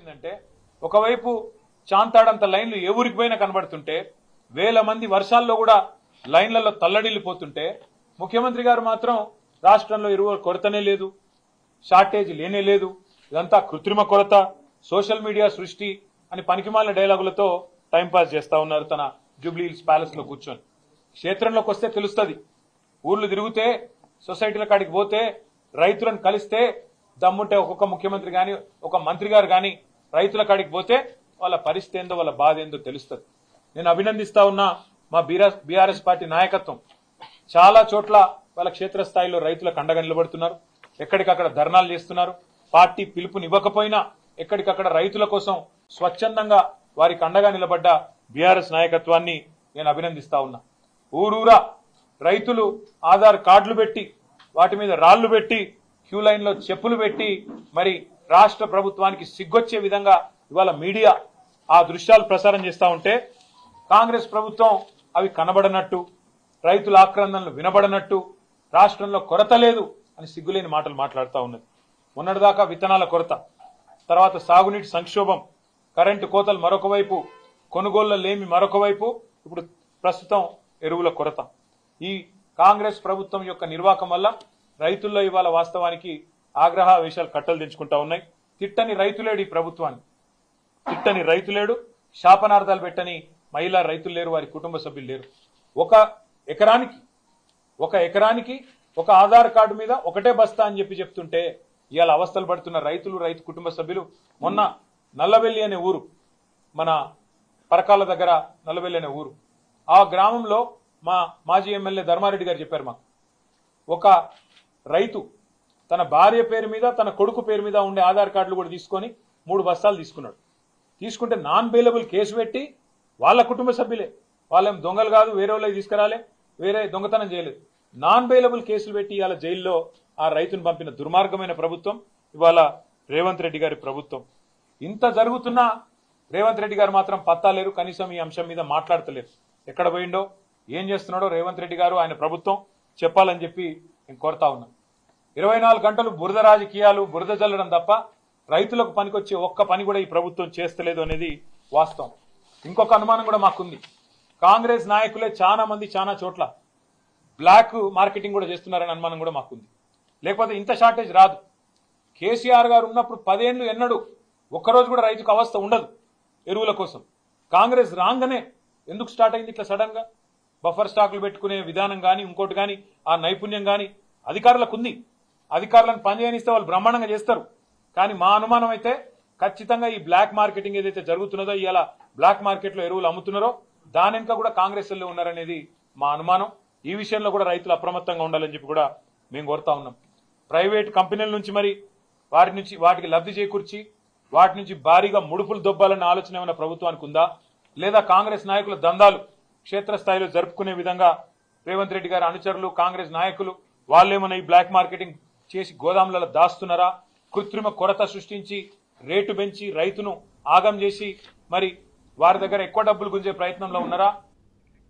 ఏంటంటే ఒకవైపు చాంతాడంత లైన్లు ఏ ఊరికి పోయినా కనబడుతుంటే వేల మంది వర్షాల్లో కూడా లైన్లలో తల్లడిల్లిపోతుంటే ముఖ్యమంత్రి గారు మాత్రం రాష్ట్రంలో ఎరువుల కొరతనే లేదు, షార్టేజ్ లేనే లేదు, ఇదంతా కృత్రిమ కొరత, సోషల్ మీడియా సృష్టి అని పనికిమాలిన డైలాగులతో టైంపాస్ చేస్తా ఉన్నారు తన జూబ్లీ హిల్స్ ప్యాలెస్ లో కూర్చొని. క్షేత్రంలోకి వస్తే తెలుస్తుంది, ఊర్లు తిరిగితే సొసైటీల కాడికి పోతే రైతులను కలిస్తే దమ్ముంటే ఒక్కొక్క ముఖ్యమంత్రి గాని ఒక మంత్రి గారు గాని రైతుల కాడికి పోతే వాళ్ళ పరిస్థితి ఏందో వాళ్ళ బాధ ఏందో తెలుస్తుంది. నేను అభినందిస్తా ఉన్నా మా బీఆర్ఎస్ పార్టీ నాయకత్వం చాలా చోట్ల వాళ్ళ క్షేత్రస్థాయిలో రైతులకు అండగా నిలబడుతున్నారు, ఎక్కడికక్కడ ధర్నాలు చేస్తున్నారు. పార్టీ పిలుపునివ్వకపోయినా ఎక్కడికక్కడ రైతుల కోసం స్వచ్ఛందంగా వారికి అండగా నిలబడ్డ బీఆర్ఎస్ నాయకత్వాన్ని నేను అభినందిస్తా ఉన్నా. ఊరూరా రైతులు ఆధార్ కార్డులు పెట్టి వాటి మీద రాళ్లు పెట్టి క్యూ లైన్ లో చెప్పులు పెట్టి మరి రాష్ట్ర ప్రభుత్వానికి సిగ్గొచ్చే విధంగా ఇవాళ మీడియా ఆ దృశ్యాలు ప్రసారం చేస్తా ఉంటే కాంగ్రెస్ ప్రభుత్వం అవి కనబడనట్టు, రైతుల ఆక్రందనలు వినబడనట్టు, రాష్ట్రంలో కొరత లేదు అని సిగ్గులేని మాటలు మాట్లాడుతూ ఉన్నది. మొన్నటిదాకా విత్తనాల కొరత, తర్వాత సాగునీటి సంక్షోభం, కరెంటు కోతలు మరొక వైపు, కొనుగోళ్ల లేమి మరొక వైపు, ఇప్పుడు ప్రస్తుతం ఎరువుల కొరత. ఈ కాంగ్రెస్ ప్రభుత్వం యొక్క నిర్వాహకం వల్ల రైతుల్లో ఇవాళ వాస్తవానికి ఆగ్రహావేశాలు కట్టలు దించుకుంటా ఉన్నాయి. తిట్టని రైతులేడు ఈ ప్రభుత్వాన్ని, తిట్టని రైతులేడు, శాపనార్థాలు పెట్టని మహిళా రైతులు లేరు, వారి కుటుంబ సభ్యులు లేరు. ఒక ఎకరానికి ఒక ఆధార్ కార్డు మీద ఒకటే బస్తా అని చెప్తుంటే ఇవాళ అవస్థలు పడుతున్న రైతులు, రైతు కుటుంబ సభ్యులు. మొన్న నల్లవెల్లి అనే ఊరు, మన పరకాల దగ్గర నల్లవెల్లి అనే ఊరు, ఆ గ్రామంలో మా మాజీ ఎమ్మెల్యే ధర్మారెడ్డి గారు చెప్పారు మాకు, ఒక రైతు తన భార్య పేరు మీద తన కొడుకు పేరు మీద ఉండే ఆధార్ కార్డులు కూడా తీసుకొని 3 బస్తాలు తీసుకున్నాడు. తీసుకుంటే నాన్ బెయిలబుల్ కేసు పెట్టి వాళ్ళ కుటుంబ సభ్యులే, వాళ్ళేం దొంగలు కాదు, వేరే వాళ్ళకి తీసుకురాలే, వేరే దొంగతనం చేయలేదు, నాన్ బెయిలబుల్ కేసులు పెట్టి ఇవాళ జైల్లో ఆ రైతును పంపిన దుర్మార్గమైన ప్రభుత్వం ఇవాళ రేవంత్ రెడ్డి గారి ప్రభుత్వం. ఇంత జరుగుతున్నా రేవంత్ రెడ్డి గారు మాత్రం పత్తా లేరు, కనీసం ఈ అంశం మీద మాట్లాడతలేరు. ఎక్కడ పోయిండో ఏం చేస్తున్నాడో రేవంత్ రెడ్డి గారు ఆయన ప్రభుత్వం చెప్పాలని చెప్పి నేను కోరుతా ఉన్నా. 24 గంటలు బురద రాజకీయాలు, బురద జల్లడం తప్ప రైతులకు పనికొచ్చే ఒక్క పని కూడా ఈ ప్రభుత్వం చేస్తలేదు అనేది వాస్తవం. ఇంకొక అనుమానం కూడా మాకుంది, కాంగ్రెస్ నాయకులే చాలా మంది చాలా చోట్ల బ్లాక్ మార్కెటింగ్ కూడా చేస్తున్నారనే అనుమానం కూడా మాకుంది. లేకపోతే ఇంత షార్టేజ్ రాదు. కేసీఆర్ గారు ఉన్నప్పుడు 10 ఏళ్లు ఎన్నడూ ఒక్కరోజు కూడా రైతుకు అవస్థ ఉండదు ఎరువుల కోసం. కాంగ్రెస్ రాగానే ఎందుకు స్టార్ట్ అయింది ఇట్లా సడన్ గా? బఫర్ స్టాకులు పెట్టుకునే విధానం కానీ ఇంకోటి కానీ ఆ నైపుణ్యం కానీ అధికారులకు ఉంది. అధికారులను పనిచేయనిస్తే వాళ్ళు బ్రహ్మాండంగా చేస్తారు. కానీ మా అనుమానం అయితే ఖచ్చితంగా ఈ బ్లాక్ మార్కెటింగ్ ఏదైతే జరుగుతున్నదో, ఇవాళ బ్లాక్ మార్కెట్ లో ఎరువులు అమ్ముతున్నారో దాని వెనుక కూడా కాంగ్రెస్ వాళ్ళు ఉన్నారనేది మా అనుమానం. ఈ విషయంలో కూడా రైతులు అప్రమత్తంగా ఉండాలని చెప్పి కూడా మేము కోరుతా ఉన్నాం. ప్రైవేట్ కంపెనీల నుంచి మరి వాటికి లబ్ధి చేకూర్చి వాటి నుంచి భారీగా ముడుపులు దొబ్బాలన్న ఆలోచన ఏమైనా ప్రభుత్వానికి ఉందా? లేదా కాంగ్రెస్ నాయకుల దందాలు క్షేత్రస్థాయిలో జరుపుకునే విధంగా రేవంత్ రెడ్డి గారి అనుచరులు, కాంగ్రెస్ నాయకులు వాళ్ళేమన్నా ఈ బ్లాక్ మార్కెటింగ్ చేసి గోదాములలో దాస్తున్నారా? కృత్రిమ కొరత సృష్టించి రేటు పెంచి రైతును ఆగం చేసి మరి వారి దగ్గర ఎక్కువ డబ్బులు గుంజే ప్రయత్నంలో ఉన్నారా?